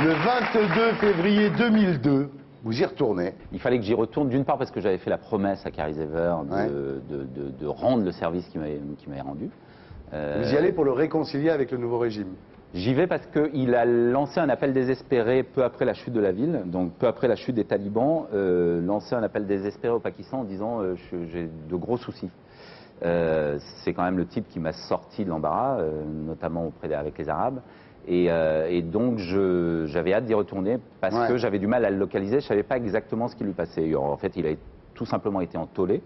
Le 22 février 2002, vous y retournez. Il fallait que j'y retourne, d'une part parce que j'avais fait la promesse à Carrie Sever de rendre le service qu'il m'avait rendu. Vous y allez pour le réconcilier avec le nouveau régime. J'y vais parce qu'il a lancé un appel désespéré peu après la chute de la ville, donc peu après la chute des talibans, lancé un appel désespéré au Pakistan en disant j'ai de gros soucis. C'est quand même le type qui m'a sorti de l'embarras, notamment avec les Arabes. Et donc j'avais hâte d'y retourner parce que j'avais du mal à le localiser, je ne savais pas exactement ce qui lui passait. En fait, il a tout simplement été entollé.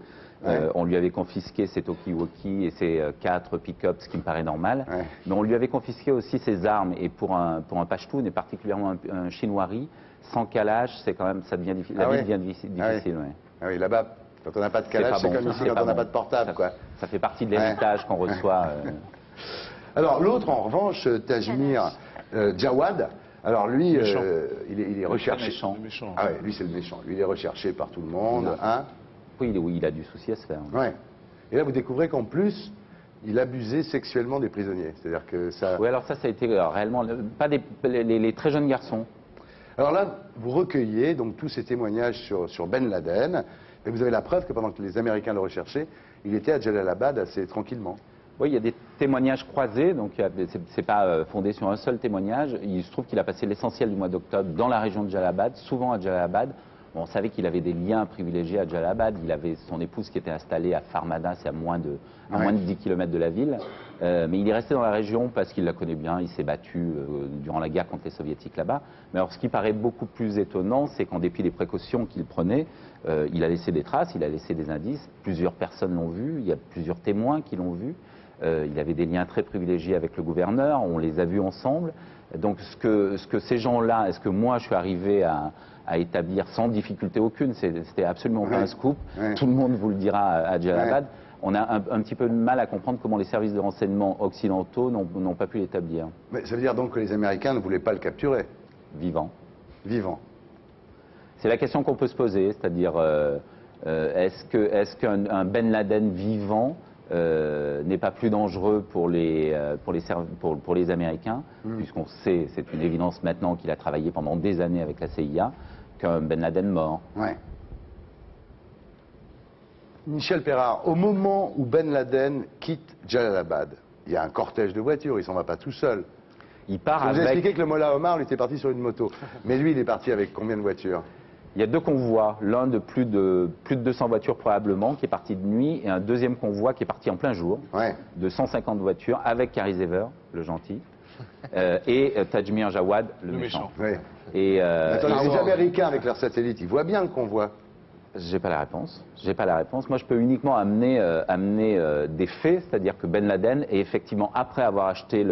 On lui avait confisqué ses talkie-walkie et ses 4 pick-up, ce qui me paraît normal. Mais on lui avait confisqué aussi ses armes. Et pour un Pashtoun, et particulièrement un Chinois-Ri, sans calage, c'est quand même, ça devient difficile. La vie devient difficile. Ah oui, là-bas, quand on n'a pas de calage, c'est comme ici quand on n'a pas de portable. Ça fait partie de l'héritage qu'on reçoit. Alors l'autre, en revanche, Tajmir Jawad, alors lui, il est recherché. Méchant. Ah ouais, lui c'est le méchant. Lui, il est recherché par tout le monde. Hein. Oui, il a du souci à se faire. Ouais. Et là, vous découvrez qu'en plus, il abusait sexuellement des prisonniers. C'est-à-dire que ça... Oui, alors ça a été réellement... Pas les très jeunes garçons. Alors là, vous recueillez donc tous ces témoignages sur Ben Laden, et vous avez la preuve que pendant que les Américains le recherchaient, il était à Jalalabad assez tranquillement. Oui, il y a des témoignages croisés, donc c'est pas fondé sur un seul témoignage. Il se trouve qu'il a passé l'essentiel du mois d'octobre dans la région de Jalalabad, souvent à Jalalabad. Bon, on savait qu'il avait des liens privilégiés à Jalalabad. Il avait son épouse qui était installée à Farmada, c'est à moins de 10 km de la ville. Mais il est resté dans la région parce qu'il la connaît bien. Il s'est battu durant la guerre contre les Soviétiques là-bas. Mais alors, ce qui paraît beaucoup plus étonnant, c'est qu'en dépit des précautions qu'il prenait, il a laissé des traces, il a laissé des indices. Plusieurs personnes l'ont vu. Il y a plusieurs témoins qui l'ont vu. Il avait des liens très privilégiés avec le gouverneur. On les a vus ensemble. Donc, ce que ces gens-là, est-ce que moi je suis arrivé à établir sans difficulté aucune, c'était absolument pas un scoop, tout le monde vous le dira à Jalalabad, on a un petit peu de mal à comprendre comment les services de renseignement occidentaux n'ont pas pu l'établir. Mais ça veut dire donc que les Américains ne voulaient pas le capturer? Vivant. Vivant. C'est la question qu'on peut se poser, c'est-à-dire est-ce qu'un Ben Laden vivant n'est pas plus dangereux pour les Américains, puisqu'on sait, c'est une évidence maintenant qu'il a travaillé pendant des années avec la CIA, qu'un Ben Laden mort. Ouais. Michel Perrard, au moment où Ben Laden quitte Jalalabad, il y a un cortège de voitures, il ne s'en va pas tout seul. Il part avec... Vous avez expliqué que le Mollah Omar, lui, était parti sur une moto. Mais lui, il est parti avec combien de voitures? Il y a 2 convois, l'un de plus de 200 voitures probablement, qui est parti de nuit, et un deuxième convoi qui est parti en plein jour, de 150 voitures, avec Carrie Sever, le gentil, et Tajmir Jawad, le méchant. Et les Américains, avec leurs satellites, ils voient bien le convoi. J'ai pas la réponse. J'ai pas la réponse. Moi, je peux uniquement amener des faits, c'est-à-dire que Ben Laden est effectivement, après avoir acheté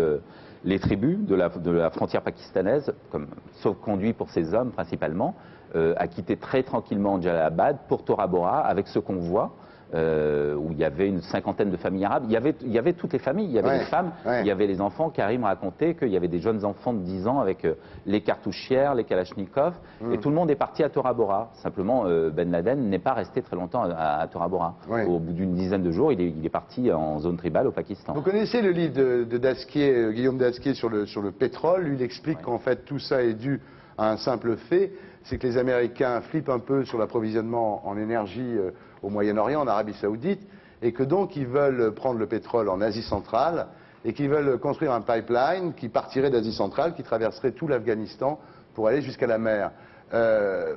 les tribus de la frontière pakistanaise, comme sauf-conduit pour ses hommes principalement, a quitté très tranquillement Jalalabad pour Tora Bora avec ce convoi où il y avait une 50aine de familles arabes. Il y avait toutes les familles, il y avait les femmes, il y avait les enfants. Karim racontait qu'il y avait des jeunes enfants de 10 ans avec les cartouchières, les kalachnikovs, et tout le monde est parti à Tora Bora. Simplement, Ben Laden n'est pas resté très longtemps à Tora Bora. Au bout d'une dizaine de jours, il est parti en zone tribale au Pakistan. Vous connaissez le livre de Dasquier, Guillaume Dasquier sur le pétrole. Lui, il explique qu'en fait, tout ça est dû à un simple fait, c'est que les Américains flippent un peu sur l'approvisionnement en énergie au Moyen-Orient, en Arabie Saoudite, et que donc ils veulent prendre le pétrole en Asie centrale, et qu'ils veulent construire un pipeline qui partirait d'Asie centrale, qui traverserait tout l'Afghanistan pour aller jusqu'à la mer.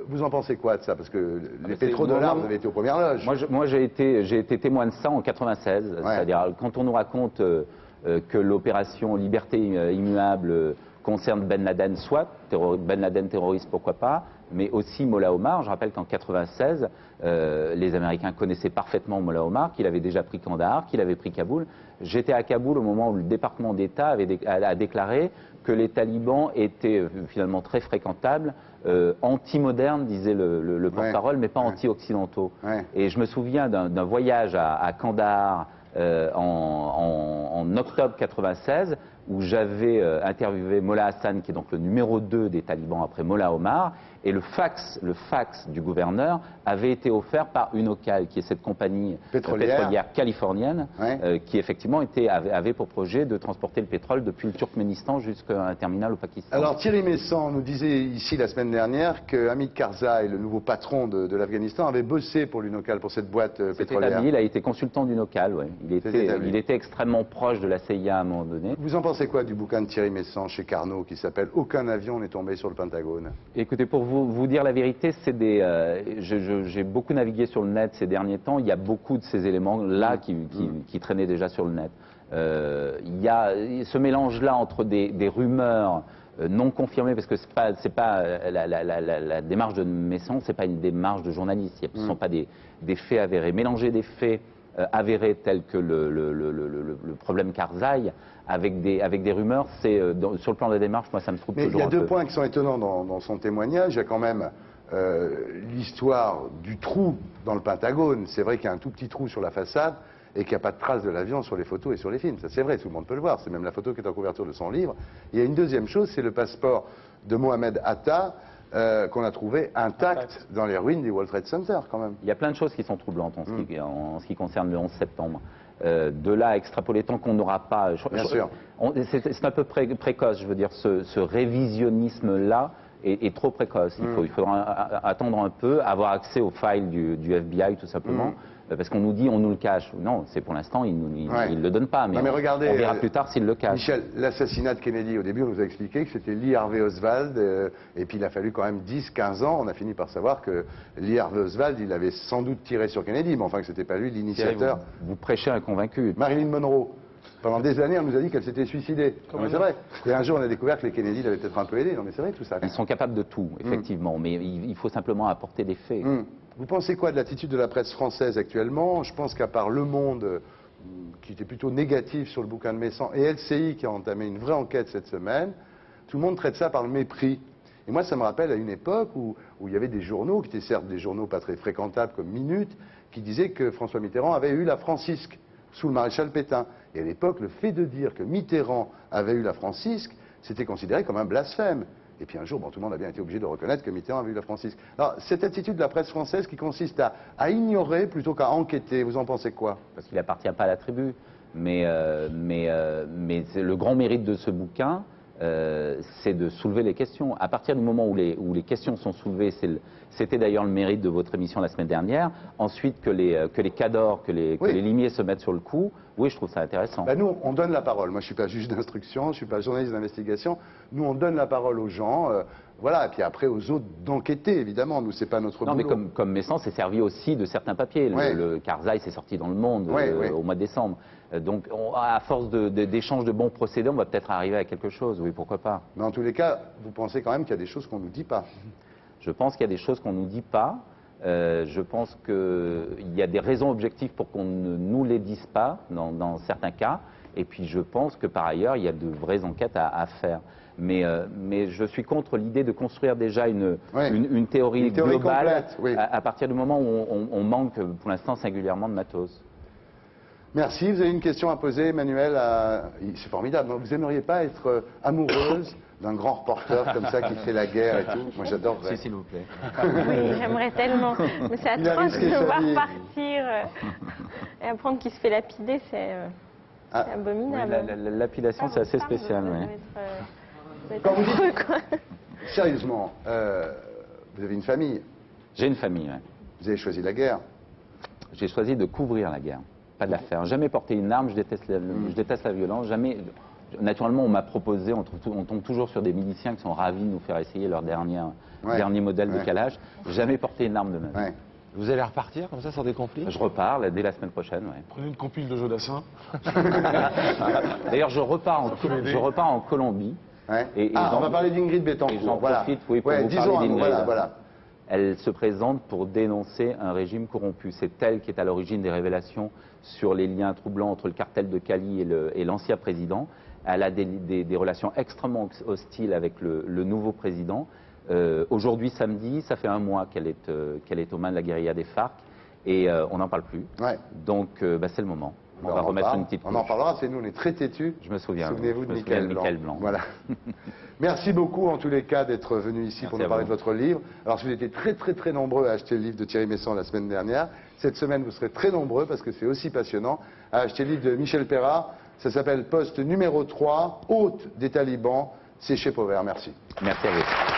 Vous en pensez quoi de ça? Parce que les pétrodollars, vous avez été aux premières loges. Moi j'ai été témoin de ça en 96, c'est-à-dire quand on nous raconte que l'opération Liberté immuable concerne Ben Laden, soit Ben Laden terroriste, pourquoi pas, mais aussi Mollah Omar. Je rappelle qu'en 96, les Américains connaissaient parfaitement Mollah Omar, qu'il avait déjà pris Kandahar, qu'il avait pris Kaboul. J'étais à Kaboul au moment où le département d'État a déclaré que les talibans étaient finalement très fréquentables, anti-modernes, disait le porte-parole, mais pas anti-occidentaux. Et je me souviens d'un voyage à Kandahar en octobre 96, où j'avais interviewé Mollah Hassan, qui est donc le numéro 2 des talibans après Mollah Omar, et le fax du gouverneur avait été offert par Unocal, qui est cette compagnie pétrolière californienne, qui effectivement avait pour projet de transporter le pétrole depuis le Turkménistan jusqu'à un terminal au Pakistan. Alors Thierry Meyssan nous disait ici la semaine dernière que Hamid Karzai, le nouveau patron de l'Afghanistan, avait bossé pour l'Unocal, pour cette boîte pétrolière. Il a été consultant d'Unocal, ouais. Il était extrêmement proche de la CIA à un moment donné. Vous en pensez quoi du bouquin de Thierry Meyssan chez Carnot qui s'appelle « Aucun avion n'est tombé sur le Pentagone » ? Écoutez, pour vous dire la vérité, j'ai beaucoup navigué sur le net ces derniers temps. Il y a beaucoup de ces éléments-là qui traînaient déjà sur le net. Il y a ce mélange-là entre des rumeurs non confirmées, parce que c'est pas la démarche de Meyssan, c'est pas une démarche de journaliste. Ce ne sont pas des faits avérés. Mélanger des faits avérés tels que le problème Karzai avec des rumeurs, sur le plan de la démarche, moi ça me trouble toujours un peu. Il y a deux points qui sont étonnants dans son témoignage. Il y a quand même l'histoire du trou dans le Pentagone. C'est vrai qu'il y a un tout petit trou sur la façade et qu'il n'y a pas de trace de l'avion sur les photos et sur les films. Ça c'est vrai, tout le monde peut le voir. C'est même la photo qui est en couverture de son livre. Il y a une deuxième chose, c'est le passeport de Mohamed Atta qu'on a trouvé intact dans les ruines du World Trade Center quand même. Il y a plein de choses qui sont troublantes en ce qui concerne le 11 septembre. De là à extrapoler, tant qu'on n'aura pas... C'est un peu précoce, je veux dire, ce révisionnisme-là est trop précoce. Il faudra attendre un peu, avoir accès aux files du FBI tout simplement, parce qu'on nous dit on nous le cache. Non, c'est pour l'instant, il ne le donne pas, mais regardez, on verra plus tard s'il le cache. Michel, l'assassinat de Kennedy, au début on nous a expliqué que c'était Lee Harvey Oswald, et puis il a fallu quand même 10-15 ans, on a fini par savoir que Lee Harvey Oswald, il avait sans doute tiré sur Kennedy, mais enfin que c'était pas lui l'initiateur. Vous prêchez un convaincu. Marilyn Monroe. Pendant des années, on nous a dit qu'elle s'était suicidée. C'est vrai. Et un jour, on a découvert que les Kennedy l'avaient peut-être un peu aidé. Non, mais c'est vrai tout ça. Ils sont capables de tout, effectivement, mais il faut simplement apporter des faits. Vous pensez quoi de l'attitude de la presse française actuellement? Je pense qu'à part Le Monde, qui était plutôt négatif sur le bouquin de Meyssan, et LCI, qui a entamé une vraie enquête cette semaine, tout le monde traite ça par le mépris. Et moi, ça me rappelle à une époque où il y avait des journaux, qui étaient certes des journaux pas très fréquentables comme Minute, qui disaient que François Mitterrand avait eu la Francisque sous le maréchal Pétain. Et à l'époque, le fait de dire que Mitterrand avait eu la Francisque, c'était considéré comme un blasphème. Et puis un jour, tout le monde a bien été obligé de reconnaître que Mitterrand avait eu la Francisque. Alors, cette attitude de la presse française qui consiste à ignorer plutôt qu'à enquêter, vous en pensez quoi? Parce qu'il n'appartient pas à la tribu. Mais c'est le grand mérite de ce bouquin, c'est de soulever les questions. À partir du moment où les questions sont soulevées, c'était d'ailleurs le mérite de votre émission la semaine dernière, ensuite que les cadors, que les limiers se mettent sur le coup, oui, je trouve ça intéressant. Nous, on donne la parole. Moi, je ne suis pas juge d'instruction, je ne suis pas journaliste d'investigation. Nous, on donne la parole aux gens, voilà, et puis après aux autres d'enquêter, évidemment. Nous, c'est pas notre boulot. Non, mais comme Meyssan s'est servi aussi de certains papiers. Le Karzai s'est sorti dans Le Monde au mois de décembre. Donc, à force d'échanges de bons procédés, on va peut-être arriver à quelque chose, oui, pourquoi pas. Mais en tous les cas, vous pensez quand même qu'il y a des choses qu'on ne nous dit pas? Je pense qu'il y a des choses qu'on ne nous dit pas. Je pense qu'il y a des raisons objectives pour qu'on ne nous les dise pas, dans certains cas. Et puis, je pense que par ailleurs, il y a de vraies enquêtes à faire. Mais je suis contre l'idée de construire déjà une théorie globale complète, à partir du moment où on manque, pour l'instant, singulièrement de matos. Merci. Vous avez une question à poser, Emmanuel. C'est formidable. Vous n'aimeriez pas être amoureuse d'un grand reporter comme ça qui fait la guerre et tout? Moi, j'adore. Si, s'il vous plaît. Oui, j'aimerais tellement. Mais c'est atroce de devoir partir et apprendre qu'il se fait lapider, c'est abominable. Oui, lapidation, c'est assez spécial. Quand vous dites, sérieusement, vous avez une famille? J'ai une famille, oui. Vous avez choisi la guerre? J'ai choisi de couvrir la guerre, pas de la faire. Jamais porté une arme, je déteste la violence. Jamais. Naturellement, on m'a proposé, on tombe toujours sur des miliciens qui sont ravis de nous faire essayer leur dernier modèle de calage. Jamais porté une arme de même. Vous allez repartir comme ça sans des conflits? Je repars dès la semaine prochaine. Prenez une compile de Jodassin. D'ailleurs, je repars en Colombie. On va parler d'Ingrid Betancourt. Et j'en profite pour vous parler d'Ingrid. Voilà. Elle se présente pour dénoncer un régime corrompu. C'est elle qui est à l'origine des révélations sur les liens troublants entre le cartel de Cali et l'ancien président. Elle a des relations extrêmement hostiles avec le nouveau président. Aujourd'hui, samedi, ça fait un mois qu'elle est aux mains de la guérilla des FARC et on n'en parle plus. Donc, c'est le moment. On va remettre une petite couche. On en parlera, c'est nous, on est très têtus. Je me souviens. Souvenez-vous de Michael Blanc. Voilà. Merci beaucoup en tous les cas d'être venu ici pour nous parler de votre livre. Alors si vous étiez très nombreux à acheter le livre de Thierry Meyssan la semaine dernière, cette semaine vous serez très nombreux parce que c'est aussi passionnant à acheter le livre de Michel Perra. Ça s'appelle Poste numéro 3, hôte des talibans. C'est chez Pauvert. Merci. Merci à vous.